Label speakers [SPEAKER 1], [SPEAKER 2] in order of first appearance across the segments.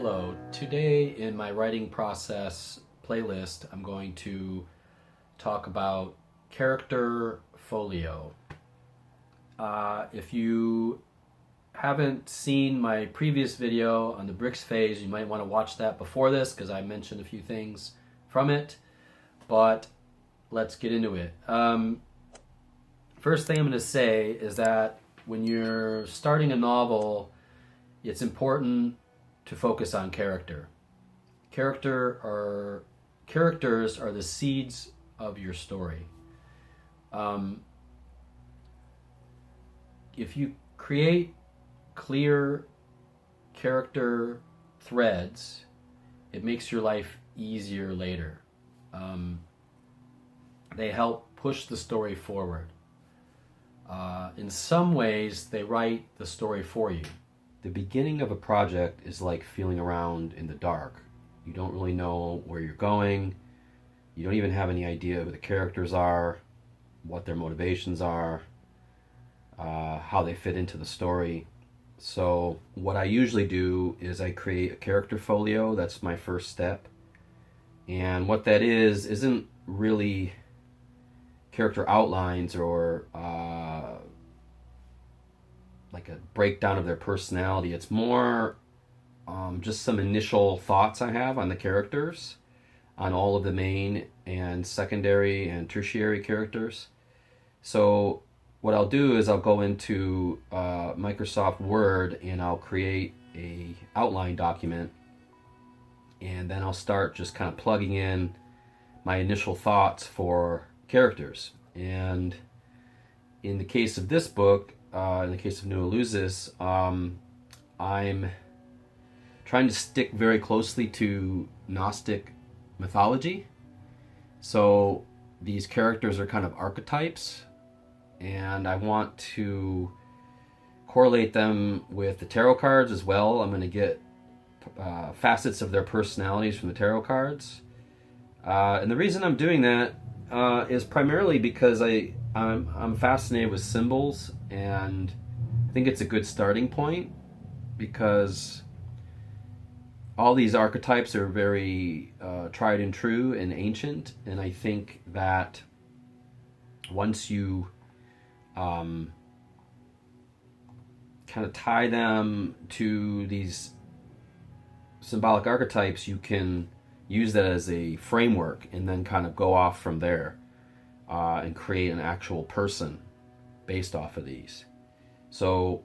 [SPEAKER 1] Hello. Today in my writing process playlist, I'm going to talk about character folio. If you haven't seen my previous video on the bricks phase, you might want to watch that before this because I mentioned a few things from it. But let's get into it. First thing I'm going to say is that when you're starting a novel, it's important to focus on character. Characters are the seeds of your story. If you create clear character threads, it makes your life easier later. They help push the story forward. In some ways, they write the story for you. The beginning of a project is like feeling around in the dark. You don't really know where you're going. You don't even have any idea who the characters are, what their motivations are, how they fit into the story. So what I usually do is I create a character folio. That's my first step. And what that isn't really character outlines or like a breakdown of their personality. It's more just some initial thoughts I have on the characters, on all of the main and secondary and tertiary characters. So what I'll do is I'll go into Microsoft Word and I'll create a outline document, and then I'll start just kind of plugging in my initial thoughts for characters. And in the case of this book, in the case of New Eleusis, I'm trying to stick very closely to Gnostic mythology. So these characters are kind of archetypes, and I want to correlate them with the tarot cards as well. I'm going to get facets of their personalities from the tarot cards. And the reason I'm doing that is primarily because I'm fascinated with symbols, and I think it's a good starting point because all these archetypes are very tried and true and ancient, and I think that once you kind of tie them to these symbolic archetypes, you can use that as a framework and then kind of go off from there and create an actual person based off of these. So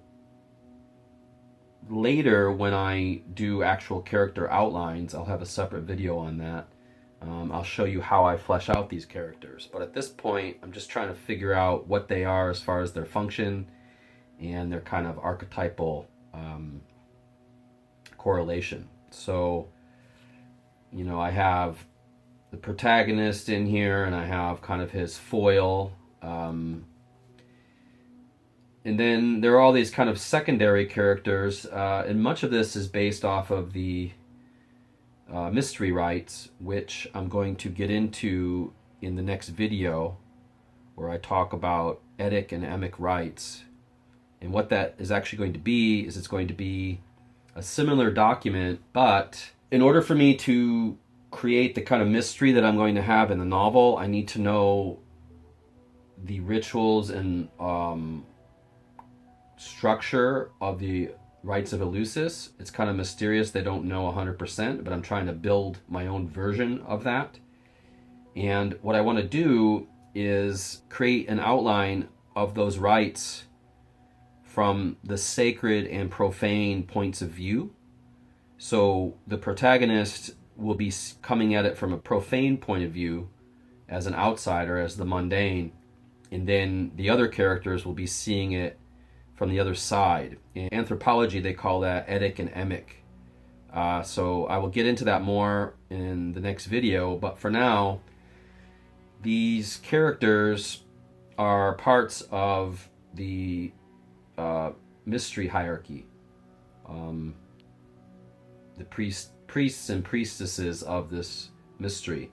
[SPEAKER 1] later, when I do actual character outlines, I'll have a separate video on that. I'll show you how I flesh out these characters. But at this point, I'm just trying to figure out what they are as far as their function and their kind of archetypal correlation. So, I have the protagonist in here, and I have kind of his foil. And then there are all these kind of secondary characters, and much of this is based off of the mystery rites, which I'm going to get into in the next video, where I talk about etic and emic rites. And what that is actually going to be is it's going to be a similar document, but in order for me to create the kind of mystery that I'm going to have in the novel, I need to know the rituals and structure of the rites of Eleusis. It's kind of mysterious. They don't know 100%, but I'm trying to build my own version of that. And what I want to do is create an outline of those rites from the sacred and profane points of view. So the protagonist will be coming at it from a profane point of view as an outsider, as the mundane, and then the other characters will be seeing it from the other side. In anthropology, they call that etic and emic. So I will get into that more in the next video, but for now, these characters are parts of the mystery hierarchy. The priests and priestesses of this mystery.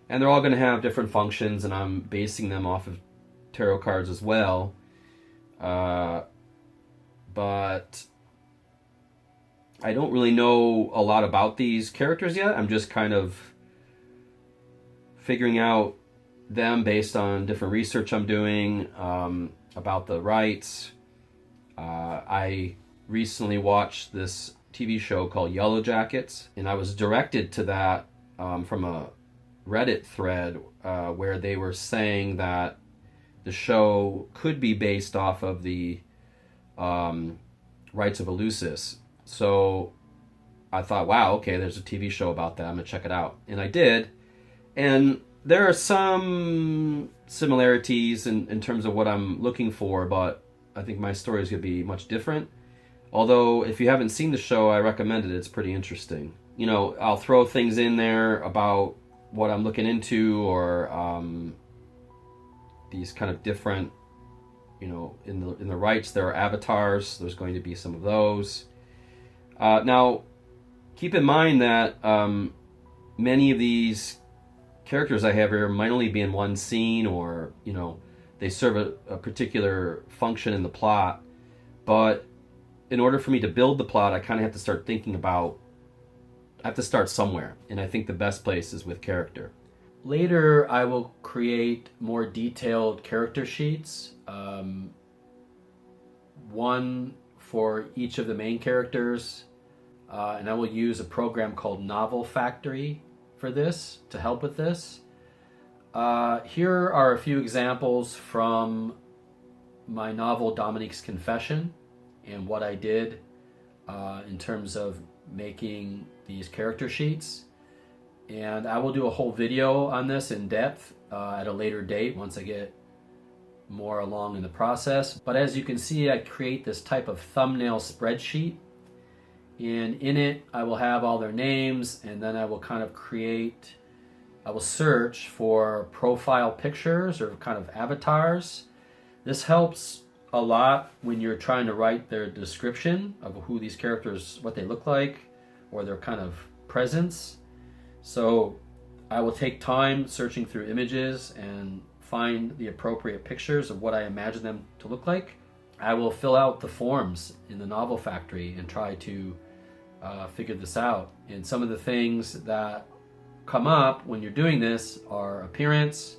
[SPEAKER 1] And they're all going to have different functions, and I'm basing them off of tarot cards as well. But I don't really know a lot about these characters yet. I'm just kind of figuring out them based on different research I'm doing about the rights. I recently watched this TV show called Yellow Jackets, and I was directed to that from a Reddit thread where they were saying that the show could be based off of the rights of Eleusis. So I thought, wow, okay, there's a TV show about that. I'm going to check it out. And I did. And there are some similarities in terms of what I'm looking for, but I think my story is going to be much different. Although, if you haven't seen the show, I recommend it. It's pretty interesting. You know, I'll throw things in there about what I'm looking into, or these kind of different, you know, in the rights, there are avatars. There's going to be some of those. Now, keep in mind that many of these characters I have here might only be in one scene, or, you know, they serve a particular function in the plot. But in order for me to build the plot, I kind of have to start thinking about, I have to start somewhere. And I think the best place is with character. Later, I will create more detailed character sheets. One for each of the main characters. And I will use a program called Novel Factory for this, to help with this. Here are a few examples from my novel Dominique's Confession and what I did in terms of making these character sheets. And I will do a whole video on this in depth at a later date once I get more along in the process. But as you can see, I create this type of thumbnail spreadsheet. And in it, I will have all their names, and then I will kind of I will search for profile pictures or kind of avatars. This helps a lot when you're trying to write their description of who these characters, what they look like, or their kind of presence. So I will take time searching through images and find the appropriate pictures of what I imagine them to look like. I will fill out the forms in the Novel Factory and try to figure this out. And some of the things that come up when you're doing this are appearance,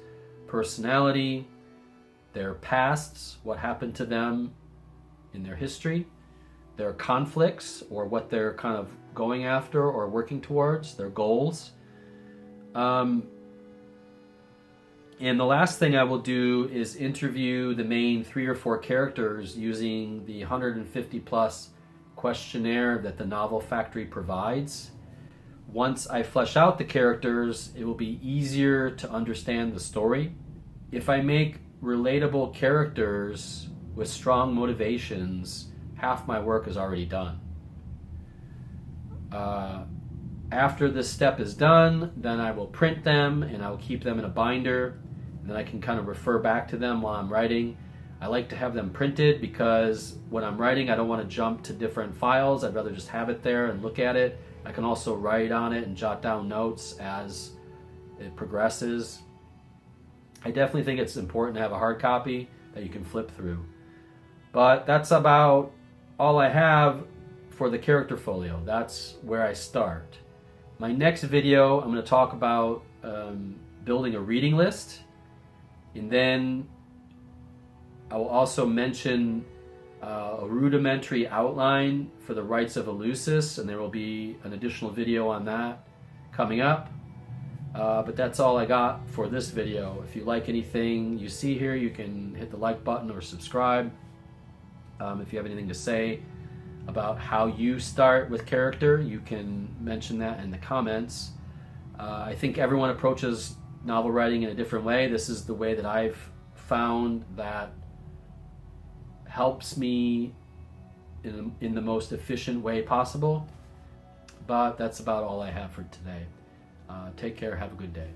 [SPEAKER 1] personality, their pasts, what happened to them in their history, their conflicts or what they're kind of going after or working towards, their goals. And the last thing I will do is interview the main 3 or 4 characters using the 150 plus questionnaire that the Novel Factory provides. Once I flesh out the characters, it will be easier to understand the story. If I make relatable characters with strong motivations, half my work is already done. After this step is done, then I will print them and I will keep them in a binder, and then I can kind of refer back to them while I'm writing. I like to have them printed because when I'm writing, I don't want to jump to different files. I'd rather just have it there and look at it. I can also write on it and jot down notes as it progresses. I definitely think it's important to have a hard copy that you can flip through. But that's about all I have for the character folio. That's where I start. My next video, I'm going to talk about building a reading list, and then I will also mention a rudimentary outline for the rights of Eleusis, and there will be an additional video on that coming up. But that's all I got for this video. If you like anything you see here, you can hit the like button or subscribe. If you have anything to say about how you start with character, you can mention that in the comments. I think everyone approaches novel writing in a different way. This is the way that I've found that helps me in the most efficient way possible. But that's about all I have for today. Take care. Have a good day.